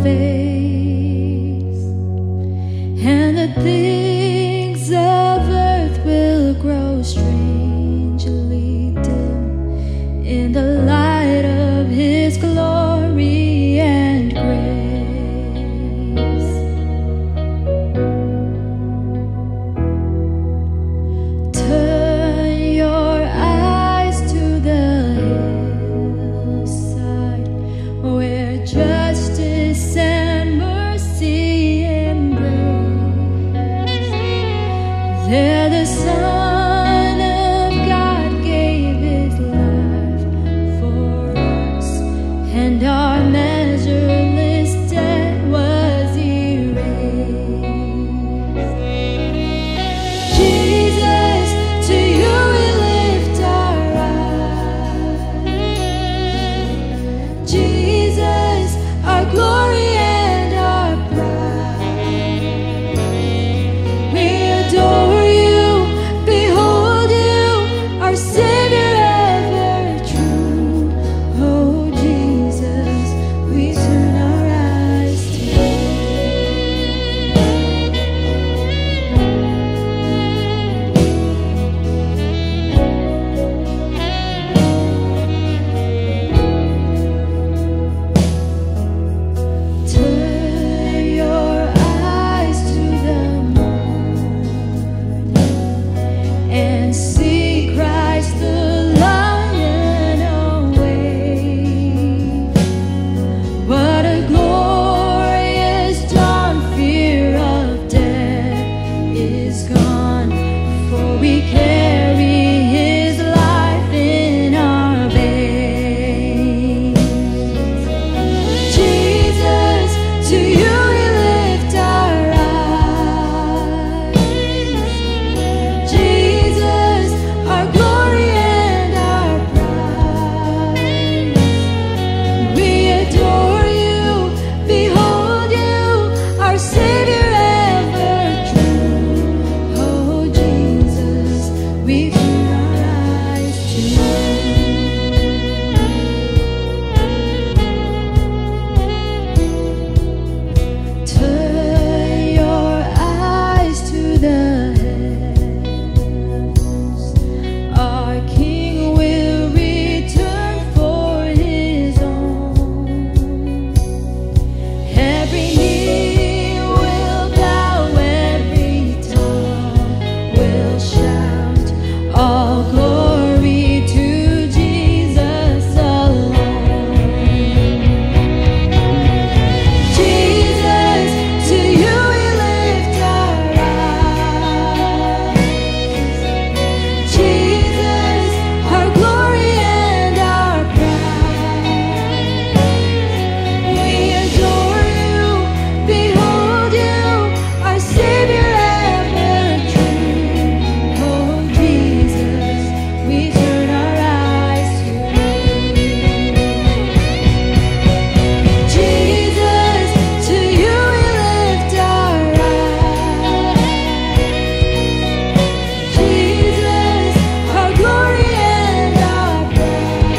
face, and the things of earth will grow strangely dim in the light of His glory and grace. Turn your eyes to the hillside where justice and mercy embrace. There the Son of God gave His life for us, and our measureless debt was erased. Jesus, to You we lift our eyes. Jesus, our glory and our pride. We adore You, behold You, our Savior ever true. Oh Jesus, we turn our eyes to You. Turn your eyes to the moon and see Christ the Lion awake. What a glorious dawn! Fear of death is gone, for we carry His life in our veins. Jesus, to You we lift our eyes. Jesus, our glory and our pride. We adore You, behold You, our Savior ever true. Oh Jesus, we turn our eyes to You. Turn your eyes to the heavens. Our King will return for His own. Every knee will bow, every tongue will shout, all glory to Jesus alone. Jesus, to You we lift our eyes. Jesus, our glory and our pride. We adore You, behold You, our Savior ever true. Oh Jesus, we turn our eyes to You. Jesus, to You we lift our eyes. Jesus, our glory and our pride.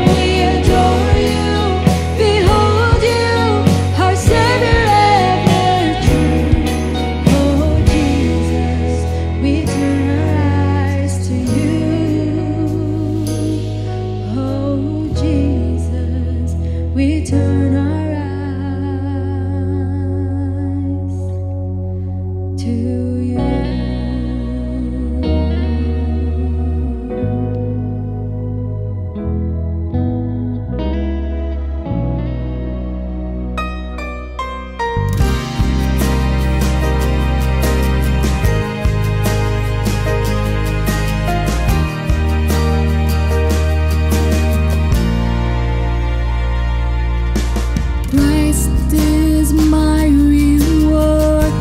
We adore You, behold You, our Savior ever true. Oh Jesus, we turn our eyes to You. Oh Jesus, we turn our eyes to You. Christ is my reward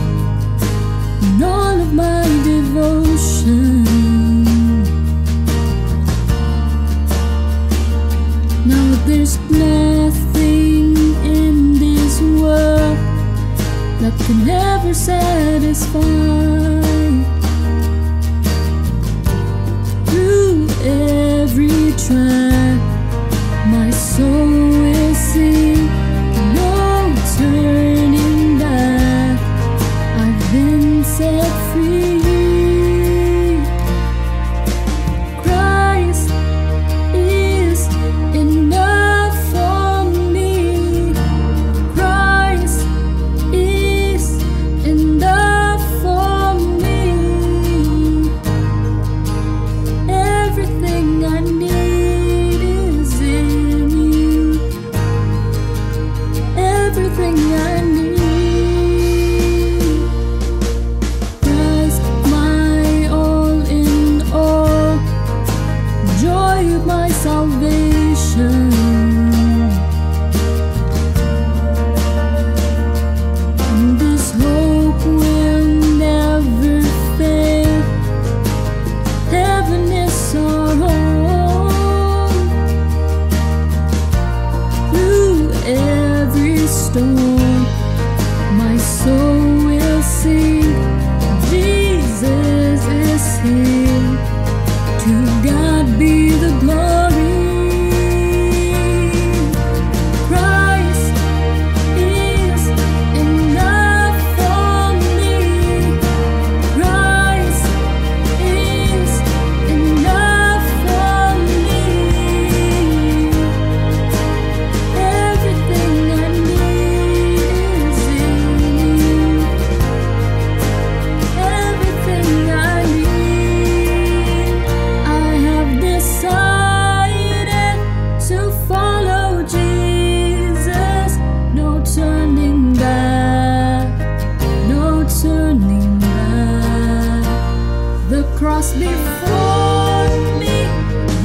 and all of my devotion. Now there's nothing in this world that can ever satisfy. Through every trial, my soul will sing. everything I need. Christ, my all in all, joy of my salvation. And this hope will never fail. Heaven is our home. Through every storm, my soul will sing. Jesus is here. To God be the glory. Christ is enough for me. Christ is enough for me. Everything I need is in you. Everything I need. I have decided to follow Jesus. No turning back. No turning back. The cross before me,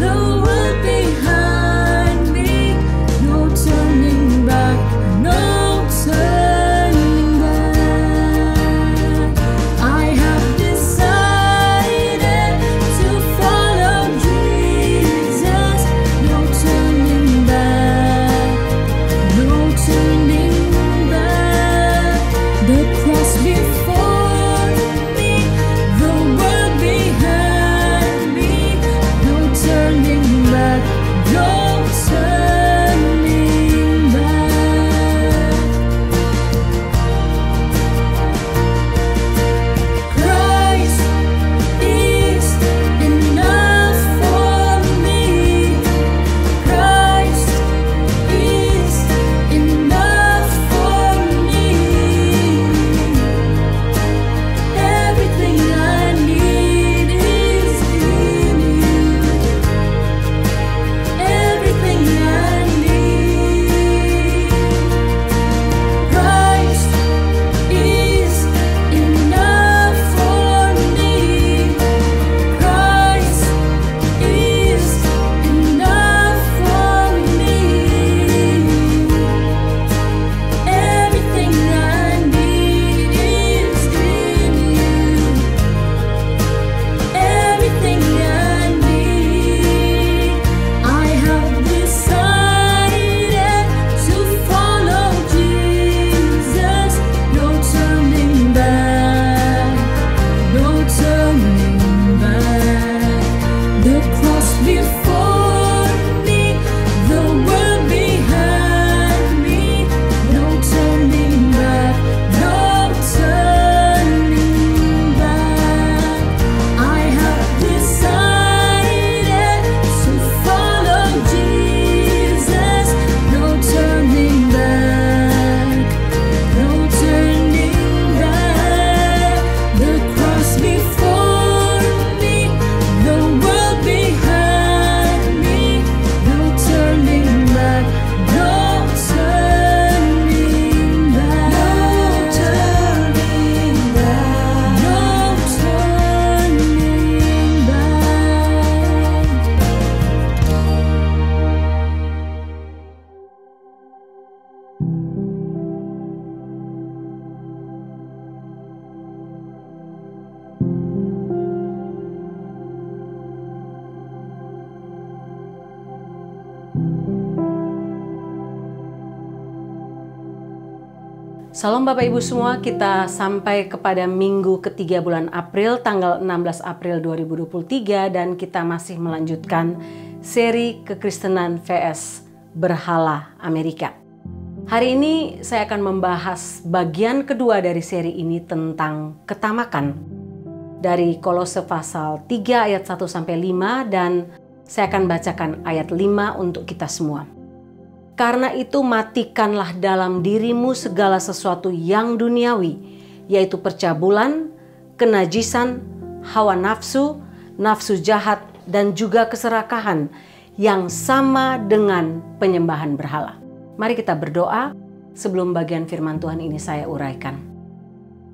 the world behind me. No turning back, no turning back. I have decided to follow Jesus. No turning back, no turning back. The cross before me, the world behind me. No turning back, no turning back. Christ is enough for me. Christ is enough for me. Everything I need is in you. Everything I need. Christ is enough for me. Christ is enough for me. Everything I need is in you. Everything I need. I have decided to follow Jesus. No turning back, no turning back. The cross before me, the world behind me. No turning back, no turning back. I have decided to follow Jesus. No turning back, no turning back. The cross before me, the world behind me. No turning back, no turning back. No turning back, no turning Salam Bapak Ibu semua, kita sampai kepada minggu ketiga bulan April, tanggal 16 April 2023, dan kita masih melanjutkan seri Kekristenan vs Berhala Amerika. Hari ini saya akan membahas bagian kedua dari seri ini tentang ketamakan. Dari Kolose pasal 3 ayat 1-5, dan saya akan bacakan ayat 5 untuk kita semua. Karena itu matikanlah dalam dirimu segala sesuatu yang duniawi, yaitu percabulan, kenajisan, hawa nafsu, nafsu jahat, dan juga keserakahan yang sama dengan penyembahan berhala. Mari kita berdoa. sebelum bagian firman Tuhan ini saya uraikan.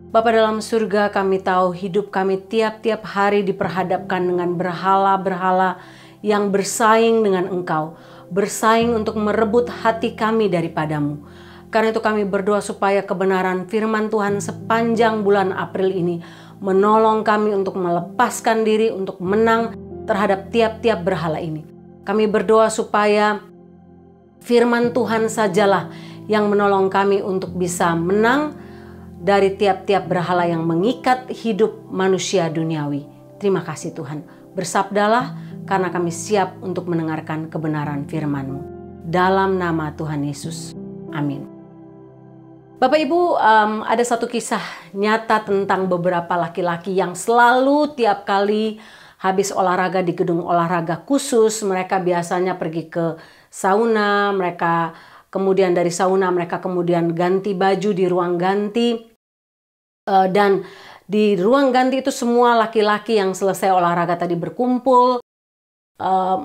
Bapa dalam surga, kami tahu hidup kami tiap-tiap hari diperhadapkan dengan berhala-berhala yang bersaing dengan Engkau, bersaing untuk merebut hati kami daripadamu. Karena itu kami berdoa supaya kebenaran firman Tuhan sepanjang bulan April ini menolong kami untuk melepaskan diri, untuk menang terhadap tiap-tiap berhala ini. Kami berdoa supaya firman Tuhan sajalah yang menolong kami untuk bisa menang dari tiap-tiap berhala yang mengikat hidup manusia duniawi. Terima kasih Tuhan. Bersabdalah karena kami siap untuk mendengarkan kebenaran firman-Mu. Dalam nama Tuhan Yesus. Amin. Bapak Ibu, ada satu kisah nyata tentang beberapa laki-laki yang selalu tiap kali habis olahraga di gedung olahraga khusus, mereka biasanya pergi ke sauna, mereka kemudian dari sauna mereka kemudian ganti baju di ruang ganti. Dan di ruang ganti itu semua laki-laki yang selesai olahraga tadi berkumpul.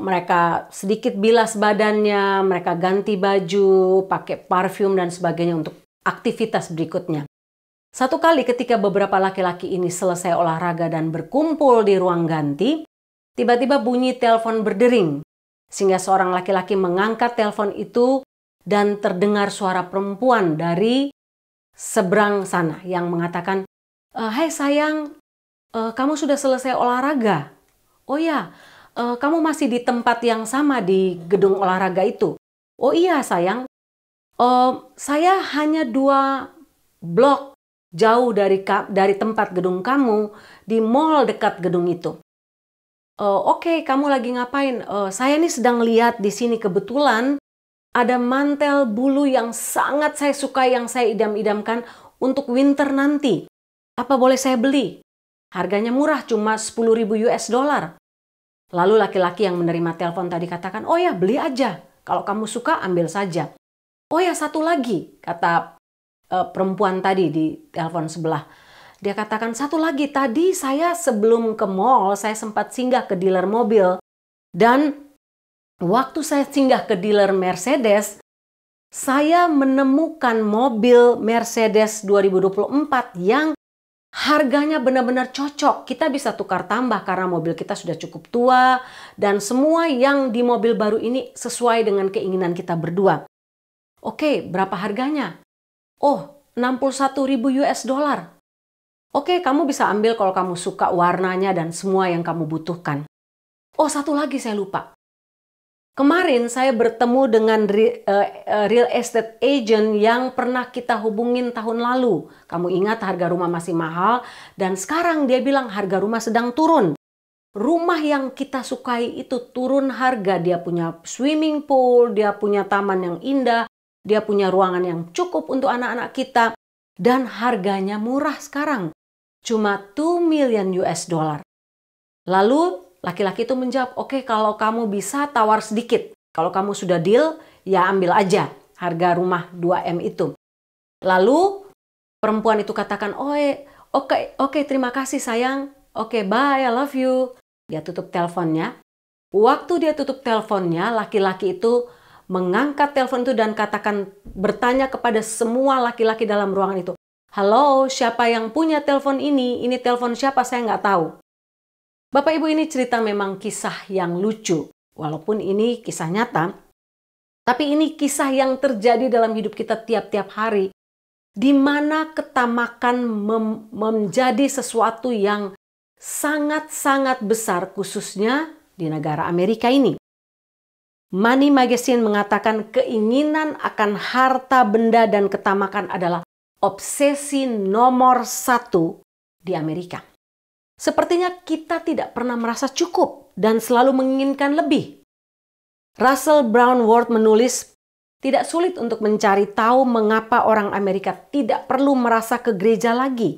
Mereka sedikit bilas badannya, mereka ganti baju, pakai parfum dan sebagainya untuk aktivitas berikutnya. Satu kali ketika beberapa laki-laki ini selesai olahraga dan berkumpul di ruang ganti, tiba-tiba bunyi telepon berdering. Sehingga seorang laki-laki mengangkat telepon itu dan terdengar suara perempuan dari seberang sana yang mengatakan, "Hai sayang, kamu sudah selesai olahraga? Oh ya, kamu masih di tempat yang sama di gedung olahraga itu? Oh iya sayang, saya hanya 2 blok jauh dari tempat gedung kamu di mall dekat gedung itu. Oke, kamu lagi ngapain? Saya nih sedang lihat di sini kebetulan ada mantel bulu yang sangat saya suka, yang saya idam-idamkan untuk winter nanti. Apa boleh saya beli? Harganya murah, cuma 10.000 US dollar. Lalu laki-laki yang menerima telepon tadi katakan, oh ya beli aja. Kalau kamu suka ambil saja. Oh ya satu lagi, kata perempuan tadi di telepon sebelah. Dia katakan satu lagi, tadi saya sebelum ke mall saya sempat singgah ke dealer mobil. Dan waktu saya singgah ke dealer Mercedes, saya menemukan mobil Mercedes 2024 yang harganya benar-benar cocok. Kita bisa tukar tambah karena mobil kita sudah cukup tua. Dan semua yang di mobil baru ini sesuai dengan keinginan kita berdua. Oke, berapa harganya? Oh, 61.000 US dollar. Oke, kamu bisa ambil kalau kamu suka warnanya dan semua yang kamu butuhkan. Oh, satu lagi saya lupa. Kemarin saya bertemu dengan real estate agent yang pernah kita hubungin tahun lalu. Kamu ingat harga rumah masih mahal dan sekarang dia bilang harga rumah sedang turun. Rumah yang kita sukai itu turun harga. Dia punya swimming pool, dia punya taman yang indah, dia punya ruangan yang cukup untuk anak-anak kita. Dan harganya murah sekarang. Cuma 2 million US dollar. Lalu laki-laki itu menjawab, oke kalau kamu bisa tawar sedikit. Kalau kamu sudah deal, ya ambil aja harga rumah 2M itu. Lalu perempuan itu katakan, oke terima kasih sayang. Oke bye, I love you. Dia tutup teleponnya. Waktu dia tutup teleponnya, laki-laki itu mengangkat telepon itu dan bertanya kepada semua laki-laki dalam ruangan itu. Halo, siapa yang punya telepon ini? Ini telepon siapa? Saya nggak tahu. Bapak Ibu, ini cerita memang kisah yang lucu. Walaupun ini kisah nyata, tapi ini kisah yang terjadi dalam hidup kita tiap-tiap hari. Di mana ketamakan menjadi sesuatu yang sangat-sangat besar, khususnya di negara Amerika ini. Money Magazine mengatakan keinginan akan harta benda dan ketamakan adalah obsesi nomor 1 di Amerika. Sepertinya kita tidak pernah merasa cukup dan selalu menginginkan lebih. Russell Brownworth menulis, tidak sulit untuk mencari tahu mengapa orang Amerika tidak perlu merasa ke gereja lagi.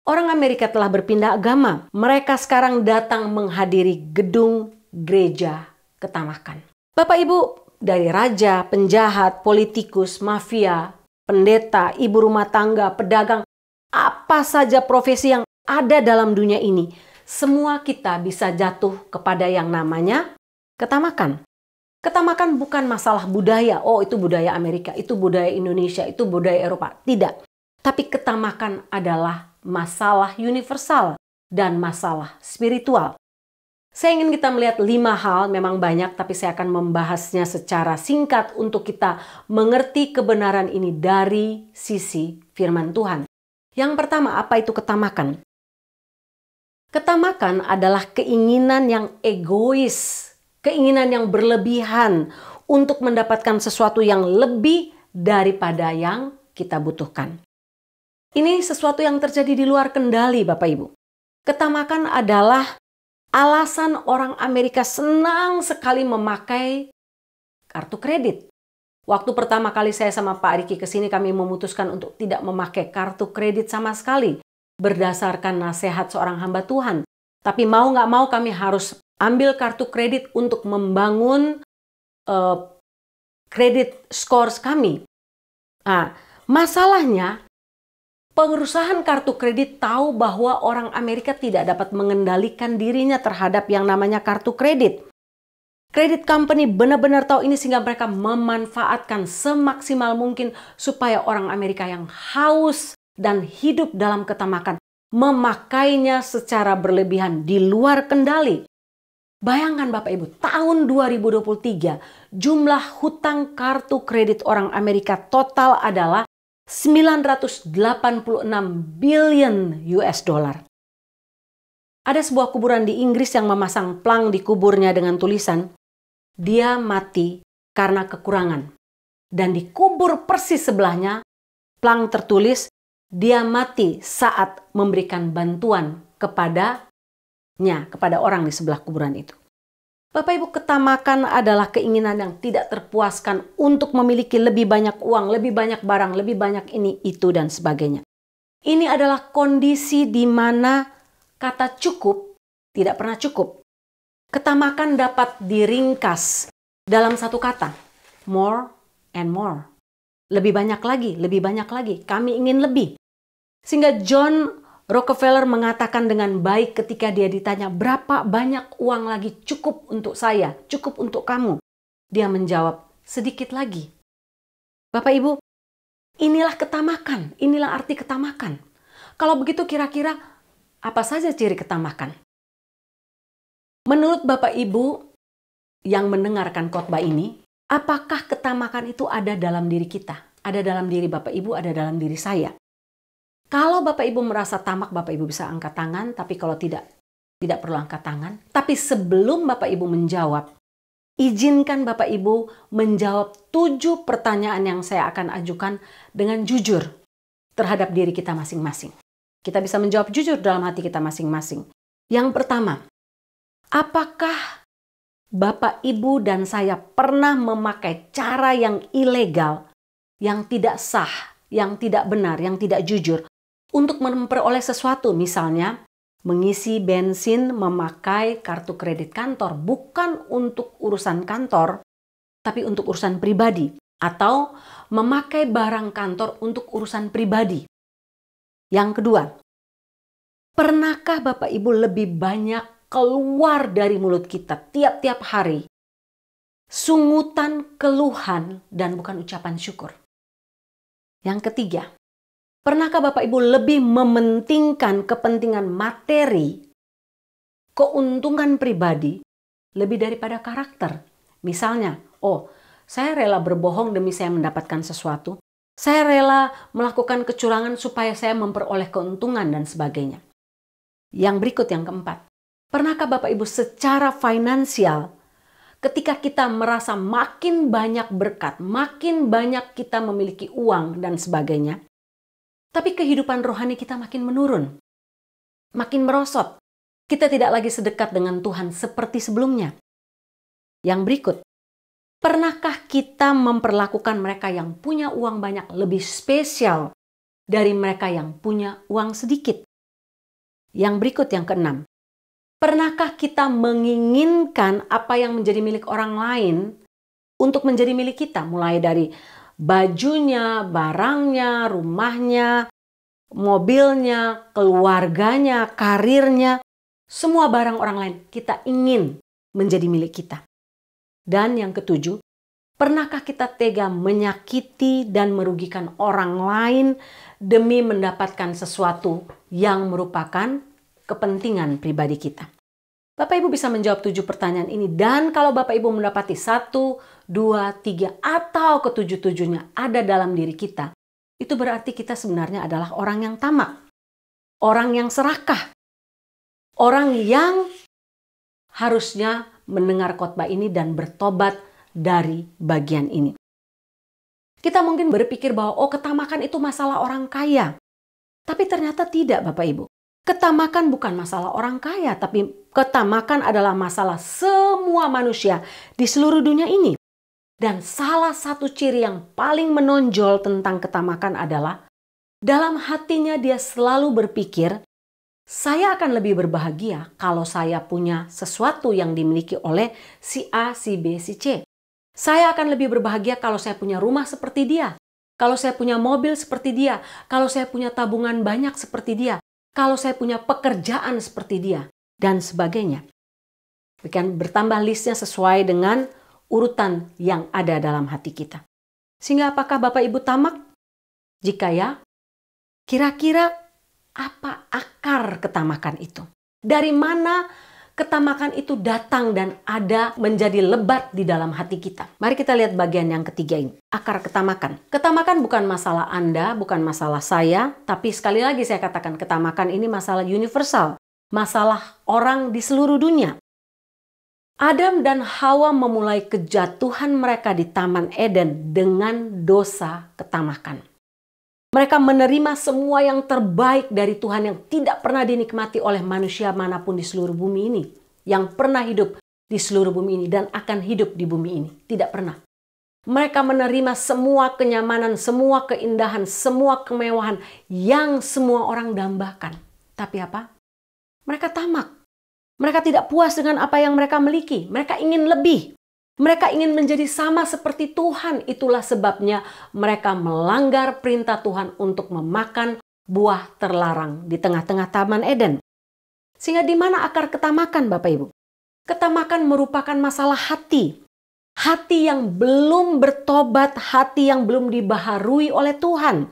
Orang Amerika telah berpindah agama. Mereka sekarang datang menghadiri gedung gereja ketamakan. Bapak Ibu, dari raja, penjahat, politikus, mafia, pendeta, ibu rumah tangga, pedagang, apa saja profesi yang ada dalam dunia ini, semua kita bisa jatuh kepada yang namanya ketamakan. Ketamakan bukan masalah budaya. Oh, itu budaya Amerika, itu budaya Indonesia, itu budaya Eropa. Tidak. Tapi ketamakan adalah masalah universal dan masalah spiritual. Saya ingin kita melihat 5 hal, memang banyak, tapi saya akan membahasnya secara singkat untuk kita mengerti kebenaran ini dari sisi firman Tuhan. Yang pertama, apa itu ketamakan? Ketamakan adalah keinginan yang egois, keinginan yang berlebihan untuk mendapatkan sesuatu yang lebih daripada yang kita butuhkan. Ini sesuatu yang terjadi di luar kendali, Bapak Ibu. Ketamakan adalah alasan orang Amerika senang sekali memakai kartu kredit. Waktu pertama kali saya sama Pak Riki ke sini, kami memutuskan untuk tidak memakai kartu kredit sama sekali berdasarkan nasihat seorang hamba Tuhan. Tapi mau nggak mau kami harus ambil kartu kredit untuk membangun kredit scores kami. Nah, masalahnya perusahaan kartu kredit tahu bahwa orang Amerika tidak dapat mengendalikan dirinya terhadap yang namanya kartu kredit. Kredit company benar-benar tahu ini sehingga mereka memanfaatkan semaksimal mungkin supaya orang Amerika yang haus dan hidup dalam ketamakan memakainya secara berlebihan di luar kendali. Bayangkan Bapak Ibu, tahun 2023 jumlah hutang kartu kredit orang Amerika total adalah 986 billion US dollar. Ada sebuah kuburan di Inggris yang memasang plang di kuburnya dengan tulisan, "Dia mati karena kekurangan." Dan di kubur persis sebelahnya, plang tertulis, "Dia mati saat memberikan bantuan kepada orang di sebelah kuburan itu." Bapak Ibu, ketamakan adalah keinginan yang tidak terpuaskan untuk memiliki lebih banyak uang, lebih banyak barang, lebih banyak ini, itu, dan sebagainya. Ini adalah kondisi di mana kata cukup tidak pernah cukup. Ketamakan dapat diringkas dalam satu kata, more and more. Lebih banyak lagi, lebih banyak lagi. Kami ingin lebih. Sehingga John Rockefeller mengatakan dengan baik ketika dia ditanya, berapa banyak uang lagi cukup untuk saya, cukup untuk kamu? Dia menjawab, sedikit lagi. Bapak Ibu, inilah ketamakan, inilah arti ketamakan. Kalau begitu kira-kira apa saja ciri ketamakan? Menurut Bapak Ibu yang mendengarkan khotbah ini, apakah ketamakan itu ada dalam diri kita? Ada dalam diri Bapak Ibu, ada dalam diri saya. Kalau Bapak Ibu merasa tamak, Bapak Ibu bisa angkat tangan, tapi kalau tidak perlu angkat tangan. Tapi sebelum Bapak Ibu menjawab, izinkan Bapak Ibu menjawab 7 pertanyaan yang saya akan ajukan dengan jujur terhadap diri kita masing-masing. Kita bisa menjawab jujur dalam hati kita masing-masing. Yang pertama, apakah Bapak, Ibu, dan saya pernah memakai cara yang ilegal, yang tidak sah, yang tidak benar, yang tidak jujur, untuk memperoleh sesuatu, misalnya mengisi bensin memakai kartu kredit kantor, bukan untuk urusan kantor, tapi untuk urusan pribadi, atau memakai barang kantor untuk urusan pribadi. Yang kedua, pernahkah Bapak Ibu lebih banyak keluar dari mulut kita tiap-tiap hari sungutan, keluhan, dan bukan ucapan syukur? Yang ketiga, pernahkah Bapak Ibu lebih mementingkan kepentingan materi, keuntungan pribadi, lebih daripada karakter? Misalnya, saya rela berbohong demi saya mendapatkan sesuatu. Saya rela melakukan kecurangan supaya saya memperoleh keuntungan dan sebagainya. Yang berikut, yang keempat. Pernahkah Bapak Ibu secara finansial, ketika kita merasa makin banyak berkat, makin banyak kita memiliki uang dan sebagainya, tapi kehidupan rohani kita makin menurun, makin merosot. Kita tidak lagi sedekat dengan Tuhan seperti sebelumnya. Yang berikut, pernahkah kita memperlakukan mereka yang punya uang banyak lebih spesial dari mereka yang punya uang sedikit? Yang berikut, yang keenam, pernahkah kita menginginkan apa yang menjadi milik orang lain untuk menjadi milik kita? Mulai dari bajunya, barangnya, rumahnya, mobilnya, keluarganya, karirnya, semua barang orang lain kita ingin menjadi milik kita. Dan yang ketujuh, pernahkah kita tega menyakiti dan merugikan orang lain demi mendapatkan sesuatu yang merupakan kepentingan pribadi kita? Bapak Ibu bisa menjawab 7 pertanyaan ini, dan kalau Bapak Ibu mendapati 1, 2, 3, atau ketujuh-tujuhnya ada dalam diri kita, itu berarti kita sebenarnya adalah orang yang tamak, orang yang serakah, orang yang harusnya mendengar khotbah ini dan bertobat dari bagian ini. Kita mungkin berpikir bahwa ketamakan itu masalah orang kaya. Tapi ternyata tidak, Bapak Ibu. Ketamakan bukan masalah orang kaya, tapi ketamakan adalah masalah semua manusia di seluruh dunia ini. Dan salah satu ciri yang paling menonjol tentang ketamakan adalah dalam hatinya dia selalu berpikir, saya akan lebih berbahagia kalau saya punya sesuatu yang dimiliki oleh si A, si B, si C. Saya akan lebih berbahagia kalau saya punya rumah seperti dia. Kalau saya punya mobil seperti dia. Kalau saya punya tabungan banyak seperti dia. Kalau saya punya pekerjaan seperti dia. Dan sebagainya. Bukan bertambah listnya sesuai dengan urutan yang ada dalam hati kita. Sehingga apakah Bapak Ibu tamak? Jika ya, kira-kira apa akar ketamakan itu? Dari mana ketamakan itu datang dan ada menjadi lebat di dalam hati kita? Mari kita lihat bagian yang ketiga ini. Akar ketamakan. Ketamakan bukan masalah Anda, bukan masalah saya. Tapi sekali lagi saya katakan ketamakan ini masalah universal. Masalah orang di seluruh dunia. Adam dan Hawa memulai kejatuhan mereka di Taman Eden dengan dosa ketamakan. Mereka menerima semua yang terbaik dari Tuhan yang tidak pernah dinikmati oleh manusia manapun di seluruh bumi ini. Yang pernah hidup di seluruh bumi ini dan akan hidup di bumi ini. Tidak pernah. Mereka menerima semua kenyamanan, semua keindahan, semua kemewahan yang semua orang dambakan. Tapi apa? Mereka tamak. Mereka tidak puas dengan apa yang mereka miliki. Mereka ingin lebih. Mereka ingin menjadi sama seperti Tuhan. Itulah sebabnya mereka melanggar perintah Tuhan untuk memakan buah terlarang di tengah-tengah Taman Eden. Sehingga di mana akar ketamakan, Bapak Ibu? Ketamakan merupakan masalah hati. Hati yang belum bertobat, hati yang belum dibaharui oleh Tuhan.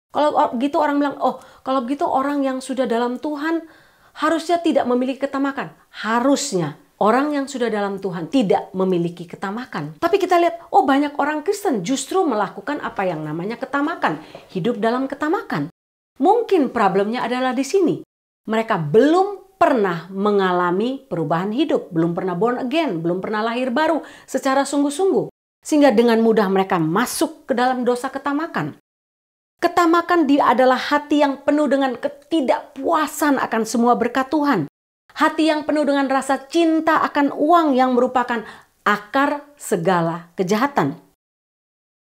Kalau begitu orang bilang, kalau begitu orang yang sudah dalam Tuhan harusnya tidak memiliki ketamakan. Harusnya. Orang yang sudah dalam Tuhan tidak memiliki ketamakan. Tapi kita lihat, banyak orang Kristen justru melakukan apa yang namanya ketamakan. Hidup dalam ketamakan. Mungkin problemnya adalah di sini. Mereka belum pernah mengalami perubahan hidup. Belum pernah born again. Belum pernah lahir baru secara sungguh-sungguh. Sehingga dengan mudah mereka masuk ke dalam dosa ketamakan. Ketamakan adalah hati yang penuh dengan ketidakpuasan akan semua berkat Tuhan. Hati yang penuh dengan rasa cinta akan uang yang merupakan akar segala kejahatan.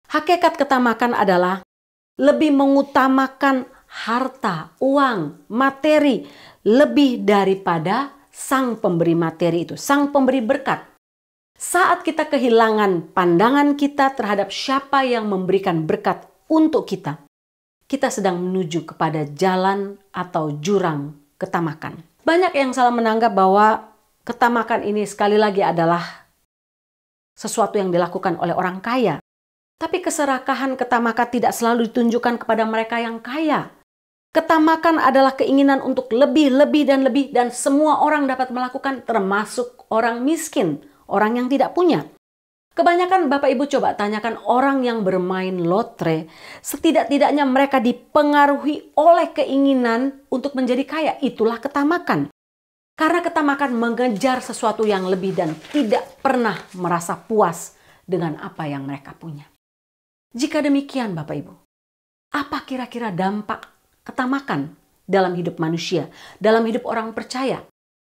Hakikat ketamakan adalah lebih mengutamakan harta, uang, materi lebih daripada sang pemberi materi itu, sang pemberi berkat. Saat kita kehilangan pandangan kita terhadap siapa yang memberikan berkat untuk kita, kita sedang menuju kepada jalan atau jurang ketamakan. Banyak yang salah menganggap bahwa ketamakan ini sekali lagi adalah sesuatu yang dilakukan oleh orang kaya. Tapi keserakahan ketamakan tidak selalu ditunjukkan kepada mereka yang kaya. Ketamakan adalah keinginan untuk lebih, dan semua orang dapat melakukan, termasuk orang miskin, orang yang tidak punya. Kebanyakan Bapak Ibu coba tanyakan orang yang bermain lotre, setidak-tidaknya mereka dipengaruhi oleh keinginan untuk menjadi kaya. Itulah ketamakan. Karena ketamakan mengejar sesuatu yang lebih dan tidak pernah merasa puas dengan apa yang mereka punya. Jika demikian Bapak Ibu, apa kira-kira dampak ketamakan dalam hidup manusia, dalam hidup orang percaya,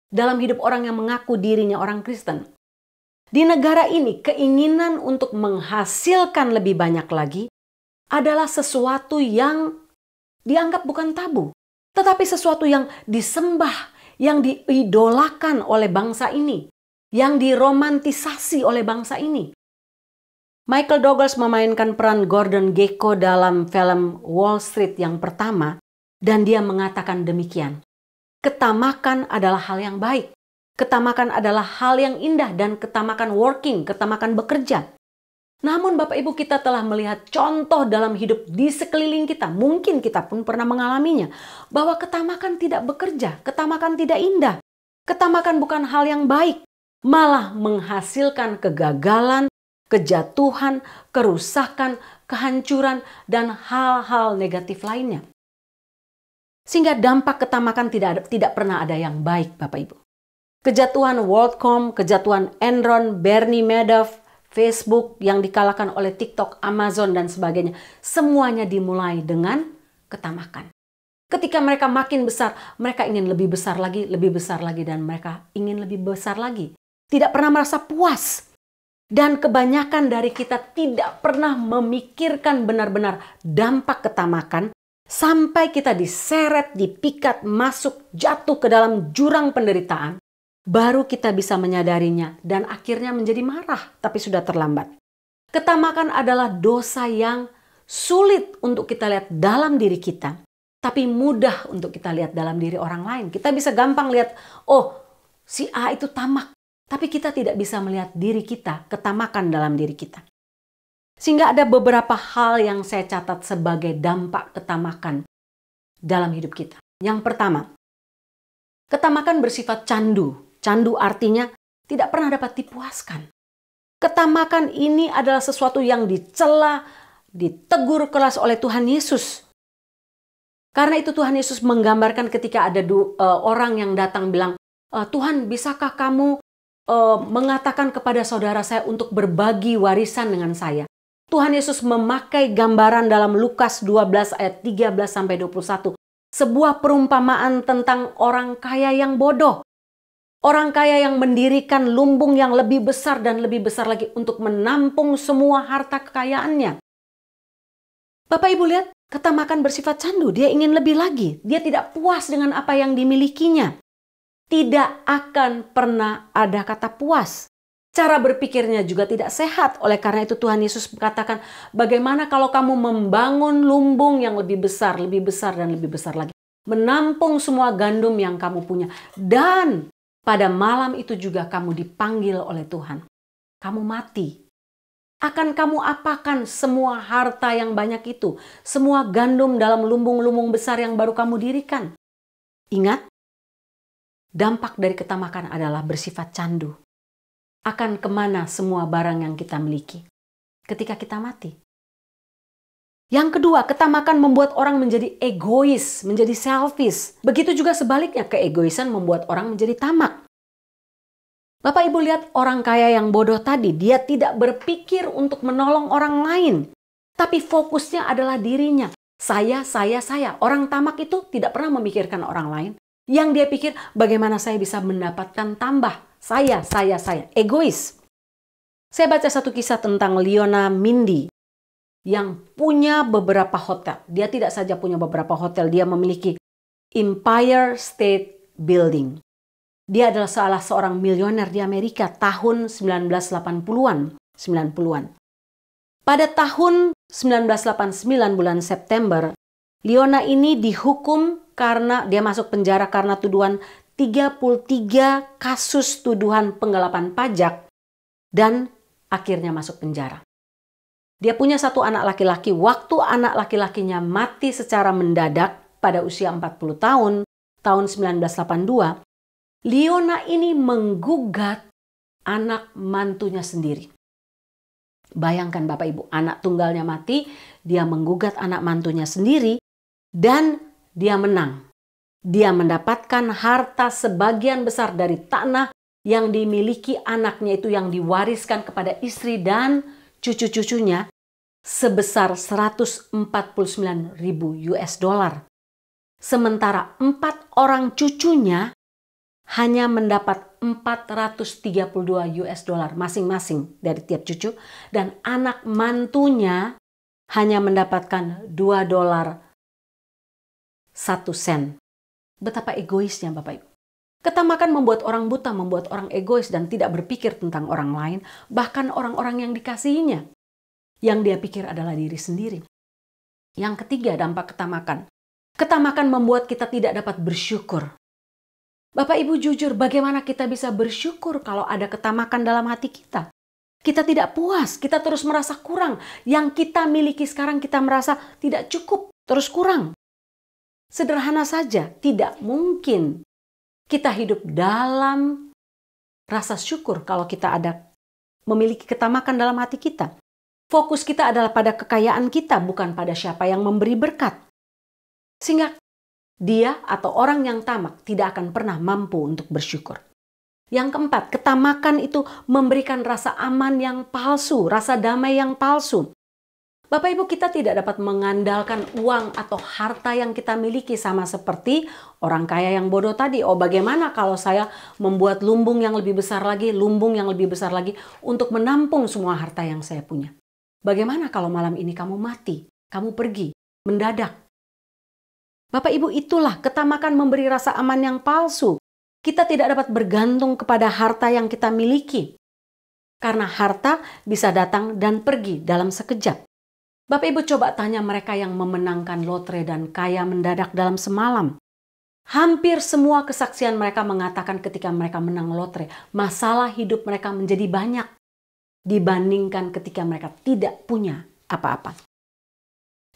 dalam hidup orang yang mengaku dirinya orang Kristen? Di negara ini, keinginan untuk menghasilkan lebih banyak lagi adalah sesuatu yang dianggap bukan tabu, tetapi sesuatu yang disembah, yang diidolakan oleh bangsa ini, yang diromantisasi oleh bangsa ini. Michael Douglas memainkan peran Gordon Gekko dalam film Wall Street yang pertama, dan dia mengatakan demikian. Ketamakan adalah hal yang baik. Ketamakan adalah hal yang indah dan ketamakan working, ketamakan bekerja. Namun Bapak Ibu, kita telah melihat contoh dalam hidup di sekeliling kita. Mungkin kita pun pernah mengalaminya. Bahwa ketamakan tidak bekerja, ketamakan tidak indah. Ketamakan bukan hal yang baik. Malah menghasilkan kegagalan, kejatuhan, kerusakan, kehancuran, dan hal-hal negatif lainnya. Sehingga dampak ketamakan tidak pernah ada yang baik Bapak Ibu. Kejatuhan WorldCom, kejatuhan Enron, Bernie Madoff, Facebook yang dikalahkan oleh TikTok, Amazon, dan sebagainya. Semuanya dimulai dengan ketamakan. Ketika mereka makin besar, mereka ingin lebih besar lagi, dan mereka ingin lebih besar lagi. Tidak pernah merasa puas. Dan kebanyakan dari kita tidak pernah memikirkan benar-benar dampak ketamakan sampai kita diseret, dipikat, masuk, jatuh ke dalam jurang penderitaan. Baru kita bisa menyadarinya dan akhirnya menjadi marah, tapi sudah terlambat. Ketamakan adalah dosa yang sulit untuk kita lihat dalam diri kita, tapi mudah untuk kita lihat dalam diri orang lain. Kita bisa gampang lihat, oh si A itu tamak, tapi kita tidak bisa melihat diri kita, ketamakan dalam diri kita. Sehingga ada beberapa hal yang saya catat sebagai dampak ketamakan dalam hidup kita. Yang pertama, ketamakan bersifat candu. Candu artinya tidak pernah dapat dipuaskan. Ketamakan ini adalah sesuatu yang dicela, ditegur keras oleh Tuhan Yesus. Karena itu Tuhan Yesus menggambarkan ketika ada orang yang datang bilang, Tuhan bisakah kamu mengatakan kepada saudara saya untuk berbagi warisan dengan saya? Tuhan Yesus memakai gambaran dalam Lukas 12 ayat 13-21. Sebuah perumpamaan tentang orang kaya yang bodoh. Orang kaya yang mendirikan lumbung yang lebih besar dan lebih besar lagi untuk menampung semua harta kekayaannya. Bapak Ibu lihat, ketamakan bersifat candu. Dia ingin lebih lagi. Dia tidak puas dengan apa yang dimilikinya. Tidak akan pernah ada kata puas. Cara berpikirnya juga tidak sehat. Oleh karena itu Tuhan Yesus katakan, bagaimana kalau kamu membangun lumbung yang lebih besar, dan lebih besar lagi. Menampung semua gandum yang kamu punya. Dan pada malam itu juga kamu dipanggil oleh Tuhan. Kamu mati. Akan kamu apakan semua harta yang banyak itu? Semua gandum dalam lumbung-lumbung besar yang baru kamu dirikan? Ingat, dampak dari ketamakan adalah bersifat candu. Akan kemana semua barang yang kita miliki ketika kita mati? Yang kedua, ketamakan membuat orang menjadi egois, menjadi selfish. Begitu juga sebaliknya, keegoisan membuat orang menjadi tamak. Bapak Ibu lihat orang kaya yang bodoh tadi, dia tidak berpikir untuk menolong orang lain. Tapi fokusnya adalah dirinya. Saya. Orang tamak itu tidak pernah memikirkan orang lain. Yang dia pikir, bagaimana saya bisa mendapatkan tambah. Saya. Egois. Saya baca satu kisah tentang Leona Mindy yang punya beberapa hotel. Dia tidak saja punya beberapa hotel, dia memiliki Empire State Building. Dia adalah salah seorang miliuner di Amerika tahun 1980-an, 90-an. Pada tahun 1989 bulan September, Leona ini dihukum karena dia masuk penjara karena tuduhan 33 kasus tuduhan penggelapan pajak dan akhirnya masuk penjara. Dia punya satu anak laki-laki. Waktu anak laki-lakinya mati secara mendadak pada usia 40 tahun 1982, Leona ini menggugat anak mantunya sendiri. Bayangkan Bapak Ibu, anak tunggalnya mati, dia menggugat anak mantunya sendiri dan dia menang. Dia mendapatkan harta sebagian besar dari tanah yang dimiliki anaknya itu yang diwariskan kepada istri dan cucu-cucunya sebesar 149.000 US dollar. Sementara 4 orang cucunya hanya mendapat 432 US dollar masing-masing dari tiap cucu. Dan anak mantunya hanya mendapatkan 2 dolar 1 sen. Betapa egoisnya Bapak Ibu. Ketamakan membuat orang buta, membuat orang egois dan tidak berpikir tentang orang lain, bahkan orang-orang yang dikasihinya. Yang dia pikir adalah diri sendiri. Yang ketiga, dampak ketamakan. Ketamakan membuat kita tidak dapat bersyukur. Bapak Ibu jujur, bagaimana kita bisa bersyukur kalau ada ketamakan dalam hati kita? Kita tidak puas, kita terus merasa kurang. Yang kita miliki sekarang kita merasa tidak cukup, terus kurang. Sederhana saja, tidak mungkin kita hidup dalam rasa syukur kalau kita memiliki ketamakan dalam hati kita. Fokus kita adalah pada kekayaan kita, bukan pada siapa yang memberi berkat. Sehingga dia atau orang yang tamak tidak akan pernah mampu untuk bersyukur. Yang keempat, ketamakan itu memberikan rasa aman yang palsu, rasa damai yang palsu. Bapak Ibu, kita tidak dapat mengandalkan uang atau harta yang kita miliki sama seperti orang kaya yang bodoh tadi. Oh, bagaimana kalau saya membuat lumbung yang lebih besar lagi, untuk menampung semua harta yang saya punya? Bagaimana kalau malam ini kamu mati, kamu pergi, mendadak? Bapak Ibu, itulah ketamakan memberi rasa aman yang palsu. Kita tidak dapat bergantung kepada harta yang kita miliki. Karena harta bisa datang dan pergi dalam sekejap. Bapak Ibu coba tanya mereka yang memenangkan lotre dan kaya mendadak dalam semalam. Hampir semua kesaksian mereka mengatakan ketika mereka menang lotre, masalah hidup mereka menjadi banyak dibandingkan ketika mereka tidak punya apa-apa.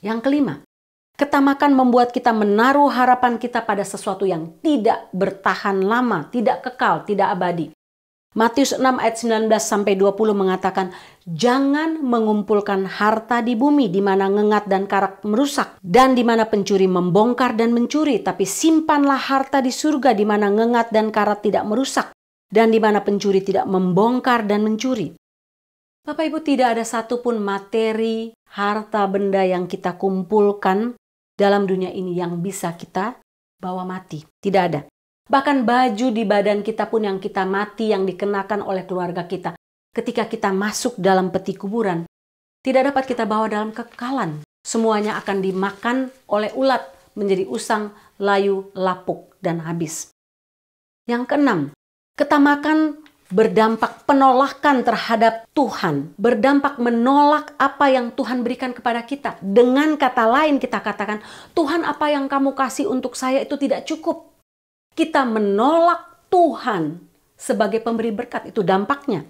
Yang kelima, ketamakan membuat kita menaruh harapan kita pada sesuatu yang tidak bertahan lama, tidak kekal, tidak abadi. Matius 6 ayat 19-20 mengatakan, jangan mengumpulkan harta di bumi di mana ngengat dan karat merusak dan di mana pencuri membongkar dan mencuri, tapi simpanlah harta di surga di mana ngengat dan karat tidak merusak dan di mana pencuri tidak membongkar dan mencuri. Bapak Ibu, tidak ada satupun materi, harta, benda yang kita kumpulkan dalam dunia ini yang bisa kita bawa mati. Tidak ada. Bahkan baju di badan kita pun yang kita mati, yang dikenakan oleh keluarga kita, ketika kita masuk dalam peti kuburan, tidak dapat kita bawa dalam kekekalan. Semuanya akan dimakan oleh ulat, menjadi usang, layu, lapuk, dan habis. Yang keenam, ketamakan berdampak penolakan terhadap Tuhan, berdampak menolak apa yang Tuhan berikan kepada kita. Dengan kata lain kita katakan, Tuhan, apa yang kamu kasih untuk saya itu tidak cukup. Kita menolak Tuhan sebagai pemberi berkat, itu dampaknya.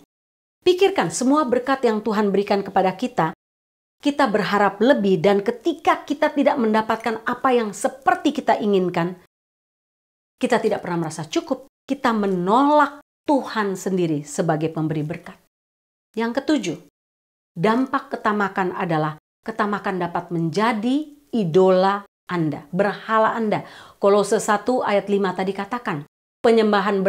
Pikirkan semua berkat yang Tuhan berikan kepada kita, kita berharap lebih, dan ketika kita tidak mendapatkan apa yang seperti kita inginkan, kita tidak pernah merasa cukup. Kita menolak Tuhan sendiri sebagai pemberi berkat. Yang ketujuh, dampak ketamakan adalah ketamakan dapat menjadi idola Anda, berhala Anda. Kolose 1 ayat 5 tadi katakan, penyembahan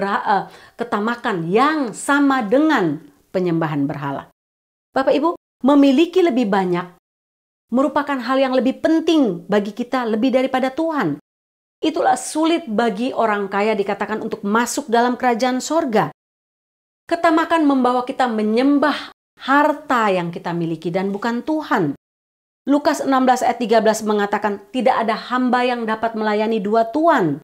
ketamakan yang sama dengan penyembahan berhala. Bapak Ibu, memiliki lebih banyak merupakan hal yang lebih penting bagi kita lebih daripada Tuhan. Itulah sulit bagi orang kaya dikatakan untuk masuk dalam kerajaan sorga. Ketamakan membawa kita menyembah harta yang kita miliki dan bukan Tuhan. Lukas 16 ayat 13 mengatakan tidak ada hamba yang dapat melayani dua tuan.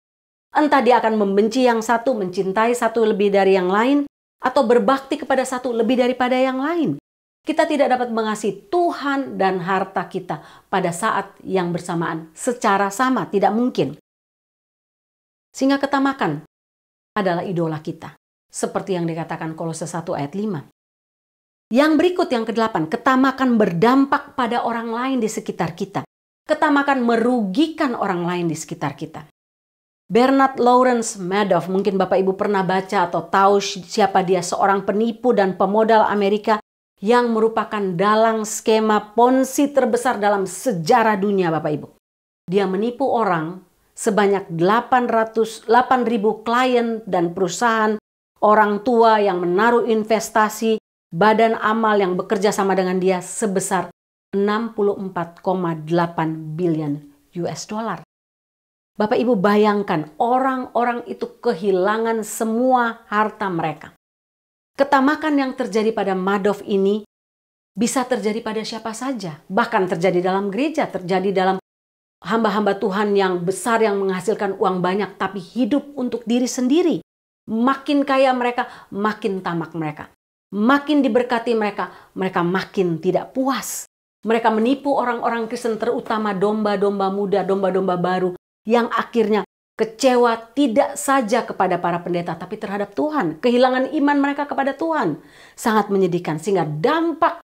Entah dia akan membenci yang satu, mencintai satu lebih dari yang lain, atau berbakti kepada satu lebih daripada yang lain. Kita tidak dapat mengasihi Tuhan dan harta kita pada saat yang bersamaan secara sama, tidak mungkin. Sehingga ketamakan adalah idola kita. Seperti yang dikatakan Kolose 1 ayat 5. Yang berikut yang ke-8, ketamakan berdampak pada orang lain di sekitar kita. Ketamakan merugikan orang lain di sekitar kita. Bernard Lawrence Madoff, mungkin Bapak Ibu pernah baca atau tahu siapa dia, seorang penipu dan pemodal Amerika yang merupakan dalang skema Ponzi terbesar dalam sejarah dunia, Bapak Ibu. Dia menipu orang sebanyak 8.000 klien dan perusahaan, orang tua yang menaruh investasi, badan amal yang bekerja sama dengan dia sebesar 64,8 billion US dollar. Bapak Ibu bayangkan, orang-orang itu kehilangan semua harta mereka. Ketamakan yang terjadi pada Madoff ini bisa terjadi pada siapa saja. Bahkan terjadi dalam gereja, terjadi dalam hamba-hamba Tuhan yang besar yang menghasilkan uang banyak tapi hidup untuk diri sendiri. Makin kaya mereka, makin tamak mereka. Makin diberkati mereka, mereka makin tidak puas. Mereka menipu orang-orang Kristen, terutama domba-domba muda, domba-domba baru, yang akhirnya kecewa tidak saja kepada para pendeta tapi terhadap Tuhan. Kehilangan iman mereka kepada Tuhan. Sangat menyedihkan sehingga dampak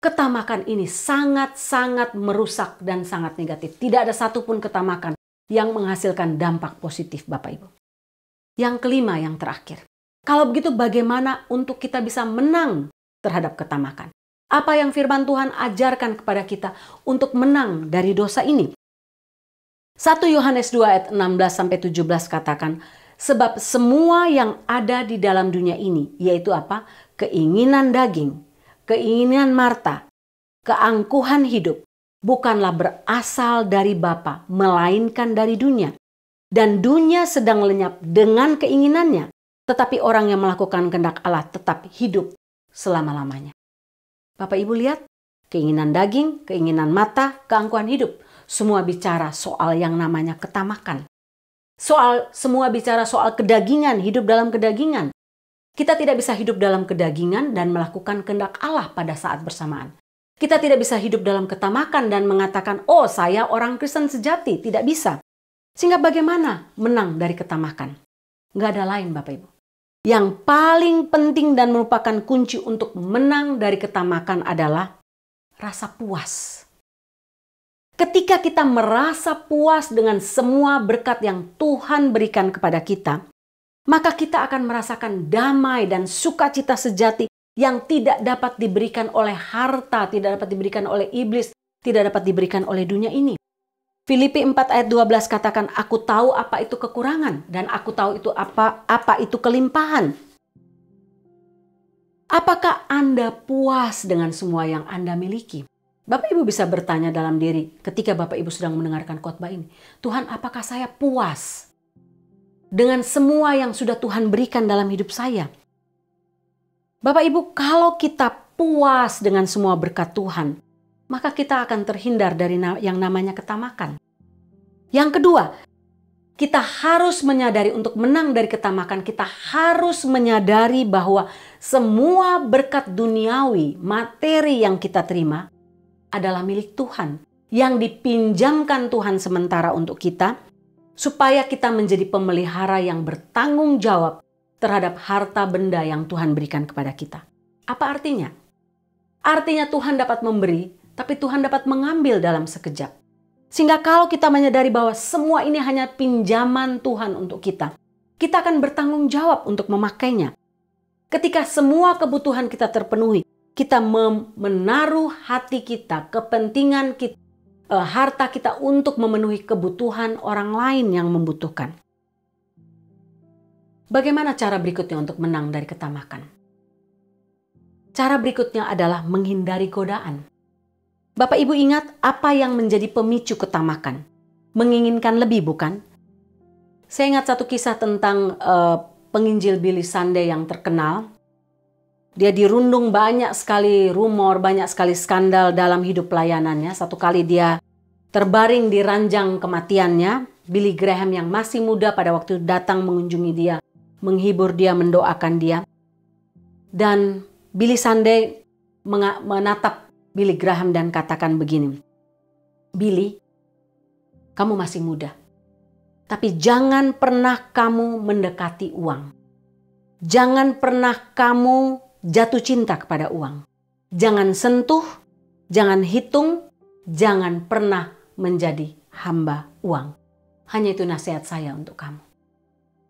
ketamakan ini sangat-sangat merusak dan sangat negatif. Tidak ada satupun ketamakan yang menghasilkan dampak positif, Bapak Ibu. Yang kelima, yang terakhir. Kalau begitu bagaimana untuk kita bisa menang terhadap ketamakan? Apa yang firman Tuhan ajarkan kepada kita untuk menang dari dosa ini? 1 Yohanes 2 ayat 16-17 katakan, sebab semua yang ada di dalam dunia ini, yaitu apa? Keinginan daging, keinginan marta, keangkuhan hidup, bukanlah berasal dari Bapa, melainkan dari dunia. Dan dunia sedang lenyap dengan keinginannya, tetapi orang yang melakukan kehendak Allah tetap hidup selama-lamanya. Bapak Ibu lihat, keinginan daging, keinginan mata, keangkuhan hidup. Semua bicara soal yang namanya ketamakan. Semua bicara soal kedagingan, hidup dalam kedagingan. Kita tidak bisa hidup dalam kedagingan dan melakukan kehendak Allah pada saat bersamaan. Kita tidak bisa hidup dalam ketamakan dan mengatakan, oh saya orang Kristen sejati. Tidak bisa. Sehingga bagaimana menang dari ketamakan? Nggak ada lain Bapak Ibu. Yang paling penting dan merupakan kunci untuk menang dari ketamakan adalah rasa puas. Ketika kita merasa puas dengan semua berkat yang Tuhan berikan kepada kita, maka kita akan merasakan damai dan sukacita sejati yang tidak dapat diberikan oleh harta, tidak dapat diberikan oleh iblis, tidak dapat diberikan oleh dunia ini. Filipi 4 ayat 12 katakan, aku tahu apa itu kekurangan dan aku tahu itu apa itu kelimpahan. Apakah Anda puas dengan semua yang Anda miliki? Bapak Ibu bisa bertanya dalam diri ketika Bapak Ibu sedang mendengarkan khotbah ini. Tuhan, apakah saya puas dengan semua yang sudah Tuhan berikan dalam hidup saya? Bapak Ibu, kalau kita puas dengan semua berkat Tuhan, maka kita akan terhindar dari yang namanya ketamakan. Yang kedua, kita harus menyadari untuk menang dari ketamakan, kita harus menyadari bahwa semua berkat duniawi, materi yang kita terima adalah milik Tuhan, yang dipinjamkan Tuhan sementara untuk kita, supaya kita menjadi pemelihara yang bertanggung jawab terhadap harta benda yang Tuhan berikan kepada kita. Apa artinya? Artinya Tuhan dapat memberi, tapi Tuhan dapat mengambil dalam sekejap. Sehingga kalau kita menyadari bahwa semua ini hanya pinjaman Tuhan untuk kita, kita akan bertanggung jawab untuk memakainya. Ketika semua kebutuhan kita terpenuhi, kita menaruh hati kita, kepentingan kita, harta kita untuk memenuhi kebutuhan orang lain yang membutuhkan. Bagaimana cara berikutnya untuk menang dari ketamakan? Cara berikutnya adalah menghindari godaan. Bapak Ibu ingat apa yang menjadi pemicu ketamakan? Menginginkan lebih, bukan? Saya ingat satu kisah tentang penginjil Billy Sunday yang terkenal. Dia dirundung banyak sekali rumor, banyak sekali skandal dalam hidup pelayanannya. Satu kali dia terbaring di ranjang kematiannya. Billy Graham yang masih muda pada waktu datang mengunjungi dia, menghibur dia, mendoakan dia. Dan Billy Sunday menatap Billy Graham dan katakan begini, Billy, kamu masih muda, tapi jangan pernah kamu mendekati uang. Jangan pernah kamu jatuh cinta kepada uang. Jangan sentuh, jangan hitung, jangan pernah menjadi hamba uang. Hanya itu nasihat saya untuk kamu.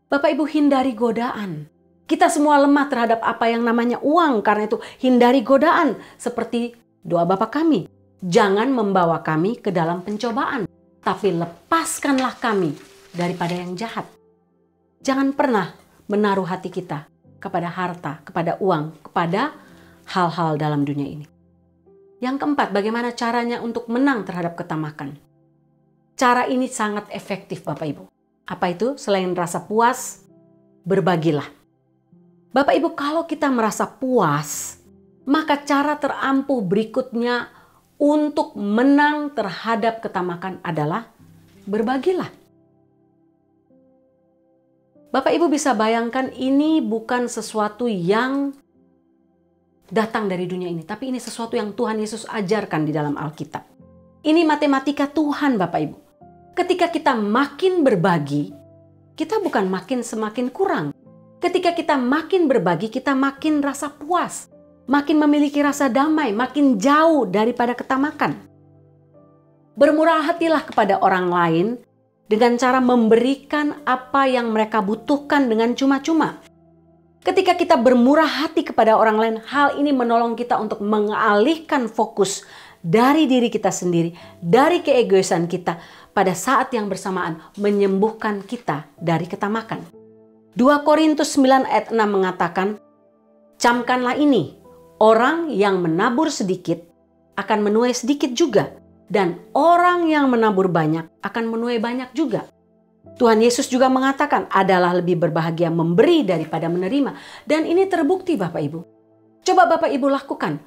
Bapak Ibu, hindari godaan. Kita semua lemah terhadap apa yang namanya uang. Karena itu hindari godaan. Seperti doa Bapa kami, jangan membawa kami ke dalam pencobaan, tapi lepaskanlah kami daripada yang jahat. Jangan pernah menaruh hati kita kepada harta, kepada uang, kepada hal-hal dalam dunia ini. Yang keempat, bagaimana caranya untuk menang terhadap ketamakan? Cara ini sangat efektif Bapak Ibu. Apa itu? Selain rasa puas, berbagilah. Bapak Ibu, kalau kita merasa puas, maka cara terampuh berikutnya untuk menang terhadap ketamakan adalah berbagilah. Bapak Ibu bisa bayangkan ini bukan sesuatu yang datang dari dunia ini, tapi ini sesuatu yang Tuhan Yesus ajarkan di dalam Alkitab. Ini matematika Tuhan Bapak Ibu. Ketika kita makin berbagi, kita bukan makin semakin kurang. Ketika kita makin berbagi, kita makin rasa puas, makin memiliki rasa damai, makin jauh daripada ketamakan. Bermurah hatilah kepada orang lain dengan cara memberikan apa yang mereka butuhkan dengan cuma-cuma. Ketika kita bermurah hati kepada orang lain, hal ini menolong kita untuk mengalihkan fokus dari diri kita sendiri, dari keegoisan kita, pada saat yang bersamaan menyembuhkan kita dari ketamakan. 2 Korintus 9 ayat 6 mengatakan, "Camkanlah ini, orang yang menabur sedikit akan menuai sedikit juga, dan orang yang menabur banyak akan menuai banyak juga." Tuhan Yesus juga mengatakan, adalah lebih berbahagia memberi daripada menerima. Dan ini terbukti Bapak Ibu. Coba Bapak Ibu lakukan.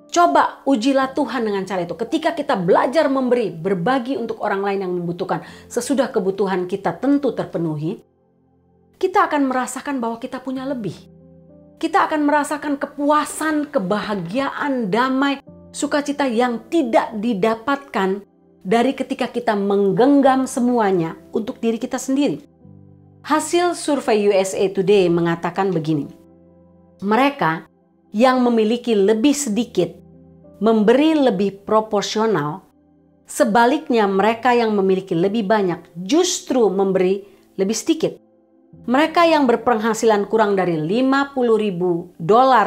Coba ujilah Tuhan dengan cara itu. Ketika kita belajar memberi, berbagi untuk orang lain yang membutuhkan, sesudah kebutuhan kita tentu terpenuhi, kita akan merasakan bahwa kita punya lebih. Kita akan merasakan kepuasan, kebahagiaan, damai, sukacita yang tidak didapatkan dari ketika kita menggenggam semuanya untuk diri kita sendiri. Hasil survei USA Today mengatakan begini, mereka yang memiliki lebih sedikit memberi lebih proporsional, sebaliknya mereka yang memiliki lebih banyak justru memberi lebih sedikit. Mereka yang berpenghasilan kurang dari $50.000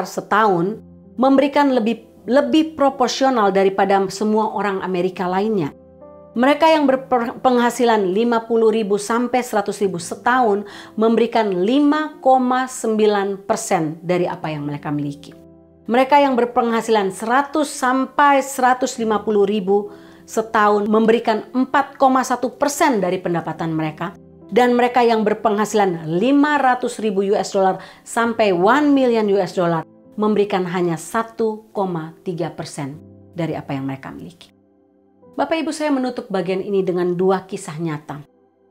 setahun memberikan lebih proporsional daripada semua orang Amerika lainnya. Mereka yang berpenghasilan 50.000 sampai 100.000 setahun memberikan 5,9% dari apa yang mereka miliki. Mereka yang berpenghasilan 100 sampai 150.000 setahun memberikan 4,1% dari pendapatan mereka. Dan mereka yang berpenghasilan 500.000 US dollar sampai 1 million US dollar memberikan hanya 1,3% dari apa yang mereka miliki. Bapak Ibu, saya menutup bagian ini dengan 2 kisah nyata.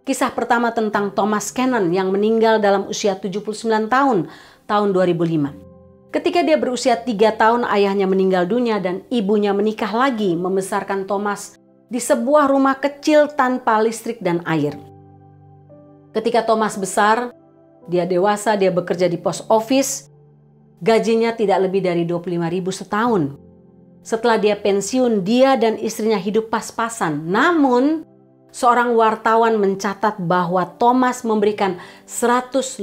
Kisah pertama tentang Thomas Cannon yang meninggal dalam usia 79 tahun 2005. Ketika dia berusia 3 tahun, ayahnya meninggal dunia dan ibunya menikah lagi membesarkan Thomas di sebuah rumah kecil tanpa listrik dan air. Ketika Thomas besar, dia dewasa, dia bekerja di post office, gajinya tidak lebih dari 25.000 setahun. Setelah dia pensiun, dia dan istrinya hidup pas-pasan. Namun, seorang wartawan mencatat bahwa Thomas memberikan 156.000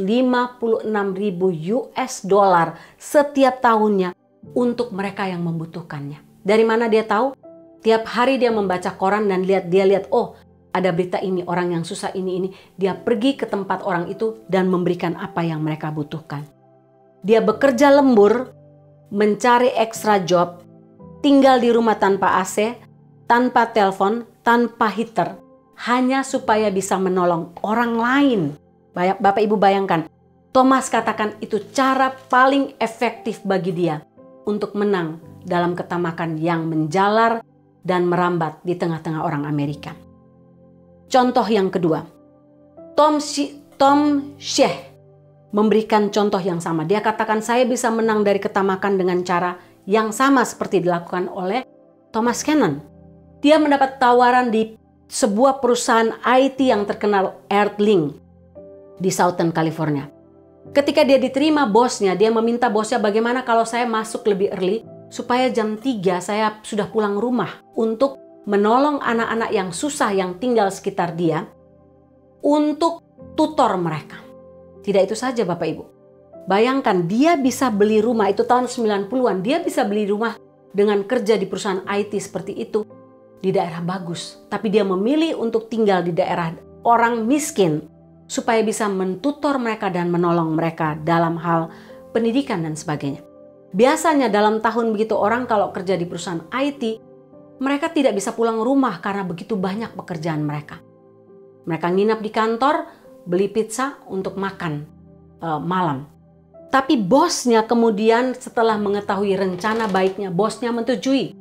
US dollar setiap tahunnya untuk mereka yang membutuhkannya. Dari mana dia tahu? Tiap hari dia membaca koran dan dia lihat, oh, ada berita ini, orang yang susah ini. Dia pergi ke tempat orang itu dan memberikan apa yang mereka butuhkan. Dia bekerja lembur, mencari extra job, tinggal di rumah tanpa AC, tanpa telepon, tanpa heater, hanya supaya bisa menolong orang lain. Bapak Ibu bayangkan, Thomas katakan itu cara paling efektif bagi dia untuk menang dalam ketamakan yang menjalar dan merambat di tengah-tengah orang Amerika. Contoh yang kedua, Tom Sheikh memberikan contoh yang sama. Dia katakan, saya bisa menang dari ketamakan dengan cara yang sama seperti dilakukan oleh Thomas Cannon. Dia mendapat tawaran di sebuah perusahaan IT yang terkenal, Earthlink, di Southern California. Ketika dia diterima bosnya, dia meminta bosnya, bagaimana kalau saya masuk lebih early supaya jam 3 saya sudah pulang rumah untuk menolong anak-anak yang susah yang tinggal sekitar dia, untuk tutor mereka. Tidak itu saja Bapak Ibu. Bayangkan, dia bisa beli rumah, itu tahun 90-an, dia bisa beli rumah dengan kerja di perusahaan IT seperti itu di daerah bagus. Tapi dia memilih untuk tinggal di daerah orang miskin supaya bisa mentutor mereka dan menolong mereka dalam hal pendidikan dan sebagainya. Biasanya dalam tahun begitu orang kalau kerja di perusahaan IT, mereka tidak bisa pulang rumah karena begitu banyak pekerjaan mereka. Mereka nginap di kantor, beli pizza untuk makan malam. Tapi bosnya kemudian setelah mengetahui rencana baiknya, bosnya menyetujui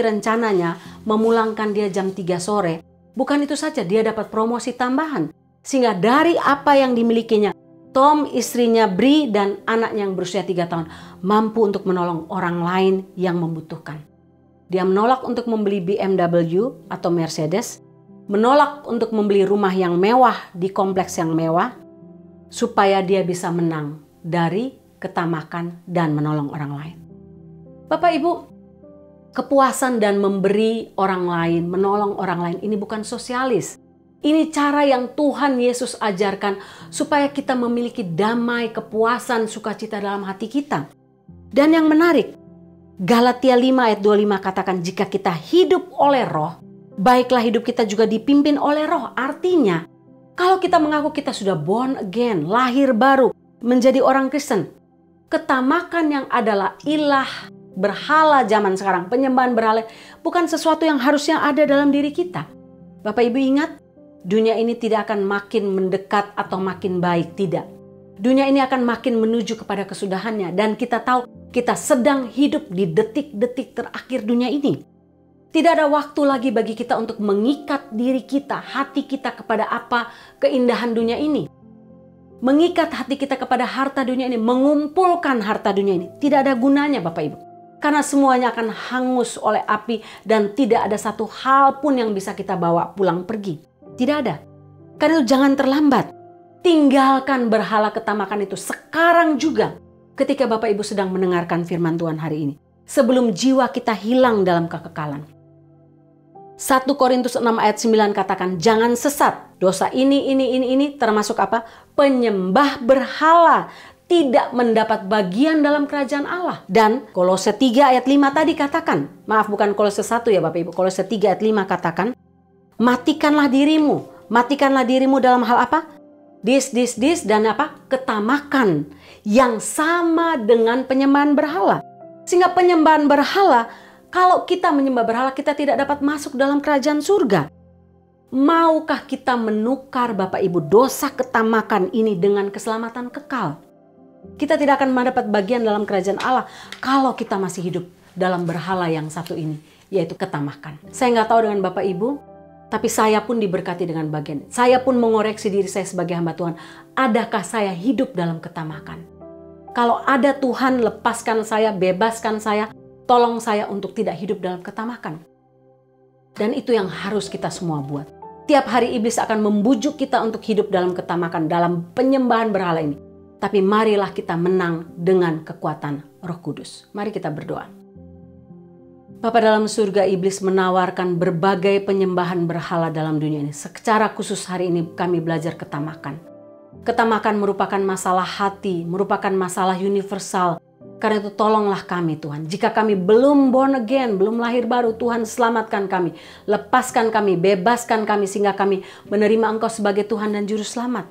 rencananya memulangkan dia jam 3 sore. Bukan itu saja, dia dapat promosi tambahan. Sehingga dari apa yang dimilikinya, Tom, istrinya Bri, dan anaknya yang berusia 3 tahun mampu untuk menolong orang lain yang membutuhkan. Dia menolak untuk membeli BMW atau Mercedes. menolak untuk membeli rumah yang mewah di kompleks yang mewah, supaya dia bisa menang dari ketamakan dan menolong orang lain. Bapak Ibu, kepuasan dan memberi orang lain, menolong orang lain ini bukan sosialis. Ini cara yang Tuhan Yesus ajarkan supaya kita memiliki damai, kepuasan, sukacita dalam hati kita. Dan yang menarik, Galatia 5 ayat 25 katakan, jika kita hidup oleh roh, baiklah hidup kita juga dipimpin oleh roh. Artinya, kalau kita mengaku kita sudah born again, lahir baru, menjadi orang Kristen, ketamakan yang adalah ilah, berhala zaman sekarang, penyembahan berhala, bukan sesuatu yang harusnya ada dalam diri kita. Bapak Ibu ingat, dunia ini tidak akan makin mendekat atau makin baik, tidak. Dunia ini akan makin menuju kepada kesudahannya, dan kita tahu kita sedang hidup di detik-detik terakhir dunia ini. Tidak ada waktu lagi bagi kita untuk mengikat diri kita, hati kita kepada apa keindahan dunia ini. Mengikat hati kita kepada harta dunia ini, mengumpulkan harta dunia ini, tidak ada gunanya Bapak Ibu. Karena semuanya akan hangus oleh api dan tidak ada satu hal pun yang bisa kita bawa pulang pergi. Tidak ada. Karena itu jangan terlambat. Tinggalkan berhala ketamakan itu sekarang juga ketika Bapak Ibu sedang mendengarkan firman Tuhan hari ini. Sebelum jiwa kita hilang dalam kekekalan. 1 Korintus 6 ayat 9 katakan, jangan sesat. Dosa ini termasuk apa? Penyembah berhala tidak mendapat bagian dalam kerajaan Allah. Dan Kolose 3 ayat 5 tadi katakan, maaf bukan Kolose 1 ya Bapak Ibu, Kolose 3 ayat 5 katakan, matikanlah dirimu dalam hal apa? This dan apa? Ketamakan yang sama dengan penyembahan berhala. Sehingga penyembahan berhala, kalau kita menyembah berhala, kita tidak dapat masuk dalam kerajaan surga. Maukah kita menukar Bapak Ibu dosa ketamakan ini dengan keselamatan kekal? Kita tidak akan mendapat bagian dalam kerajaan Allah kalau kita masih hidup dalam berhala yang satu ini, yaitu ketamakan. Saya nggak tahu dengan Bapak Ibu, tapi saya pun diberkati dengan bagian. Saya pun mengoreksi diri saya sebagai hamba Tuhan. Adakah saya hidup dalam ketamakan? Kalau ada Tuhan, lepaskan saya, bebaskan saya, tolong saya untuk tidak hidup dalam ketamakan. Dan itu yang harus kita semua buat. Tiap hari iblis akan membujuk kita untuk hidup dalam ketamakan, dalam penyembahan berhala ini. Tapi marilah kita menang dengan kekuatan Roh Kudus. Mari kita berdoa. Bapa dalam surga, iblis menawarkan berbagai penyembahan berhala dalam dunia ini. Secara khusus hari ini kami belajar ketamakan. Ketamakan merupakan masalah hati, merupakan masalah universal. Karena itu tolonglah kami Tuhan. Jika kami belum born again, belum lahir baru, Tuhan selamatkan kami. Lepaskan kami, bebaskan kami sehingga kami menerima Engkau sebagai Tuhan dan Juru Selamat.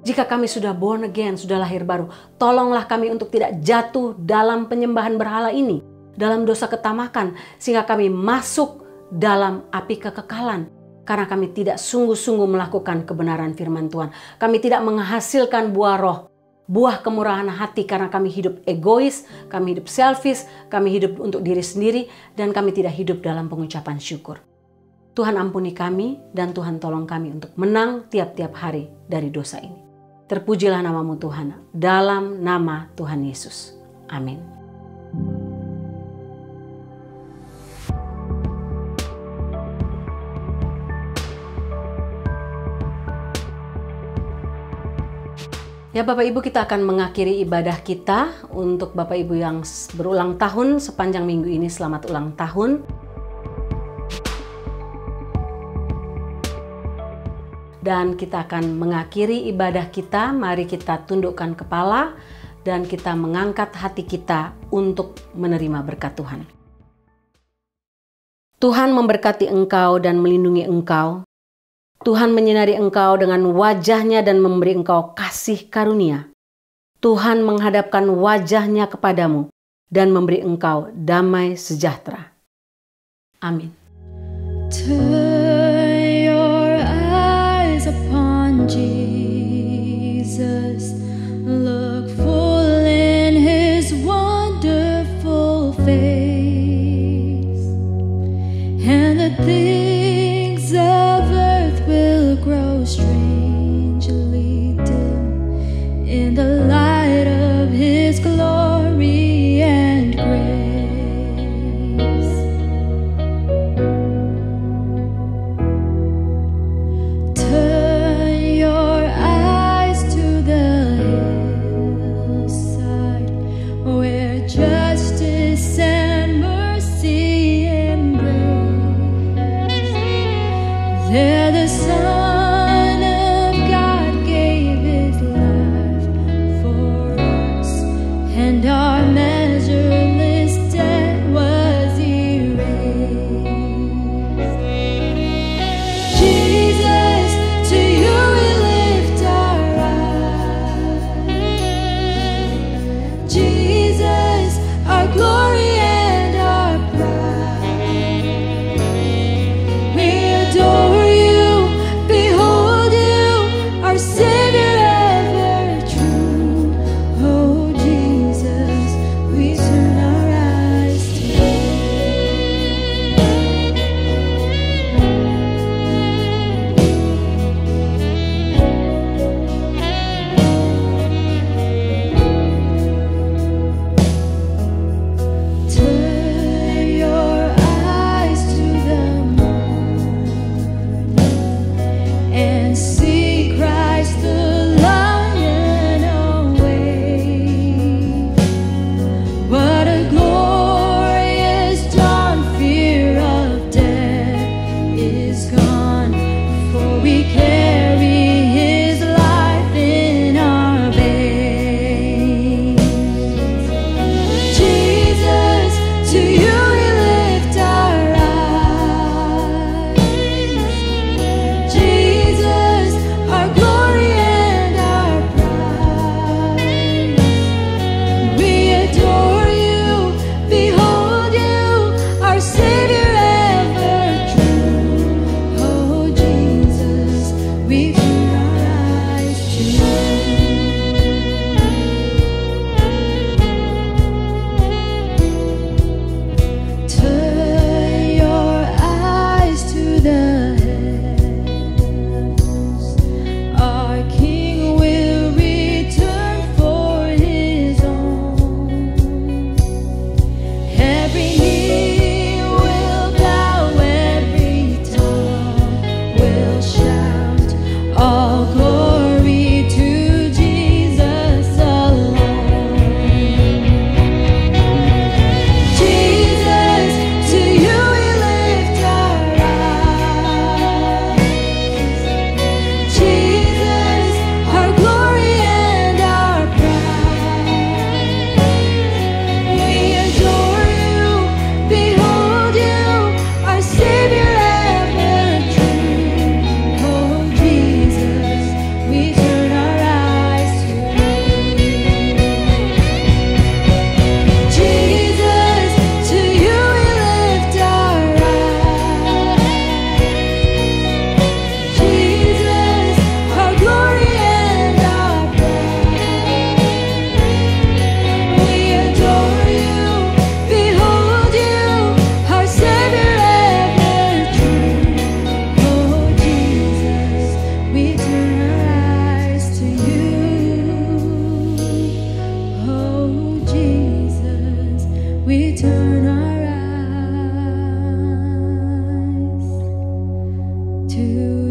Jika kami sudah born again, sudah lahir baru, tolonglah kami untuk tidak jatuh dalam penyembahan berhala ini, dalam dosa ketamakan, sehingga kami masuk dalam api kekekalan. Karena kami tidak sungguh-sungguh melakukan kebenaran firman Tuhan. Kami tidak menghasilkan buah roh, buah kemurahan hati karena kami hidup egois, kami hidup selfish, kami hidup untuk diri sendiri, dan kami tidak hidup dalam pengucapan syukur. Tuhan ampuni kami dan Tuhan tolong kami untuk menang tiap-tiap hari dari dosa ini. Terpujilah namamu Tuhan, dalam nama Tuhan Yesus. Amin. Ya Bapak Ibu, kita akan mengakhiri ibadah kita. Untuk Bapak Ibu yang berulang tahun sepanjang minggu ini, selamat ulang tahun. Dan kita akan mengakhiri ibadah kita. Mari kita tundukkan kepala dan kita mengangkat hati kita untuk menerima berkat Tuhan. Tuhan memberkati engkau dan melindungi engkau. Tuhan menyinari engkau dengan wajah-Nya dan memberi engkau kasih karunia. Tuhan menghadapkan wajah-Nya kepadamu dan memberi engkau damai sejahtera. Amin. Turn your eyes upon Jesus. Look full in His wonderful face, and the things of earth will grow strangely dim in the light of His glory and grace. There the Son of God gave his life for us, and our measureless debt was erased. Jesus, to you we lift our eyes. Jesus, our glory and our pride. We adore you, behold you, our Savior ever true. Oh Jesus, we turn our eyes to you. Turn your eyes to the moon and see Christ the Lion awake. What a glorious dawn! Fear of death is gone, for we carry His life in our veins. Jesus, to you we lift our eyes. Jesus, our glory and our pride. We adore you, behold you, our Savior ever true. Oh Jesus, we turn our eyes to you. Turn your eyes to the heavens. Our King will return for his own. Every knee will bow, every tongue will shout, all glory to Jesus alone. Jesus, to you we lift our eyes. Jesus, our glory and our pride. We adore you, behold you, our Savior ever true. Oh Jesus, we turn our eyes to you. Jesus, to you we lift our eyes. Jesus, our glory and our pride. We adore you, behold you, our Savior ever true. Oh Jesus, we turn our eyes to you. Oh Jesus, we turn our eyes to you.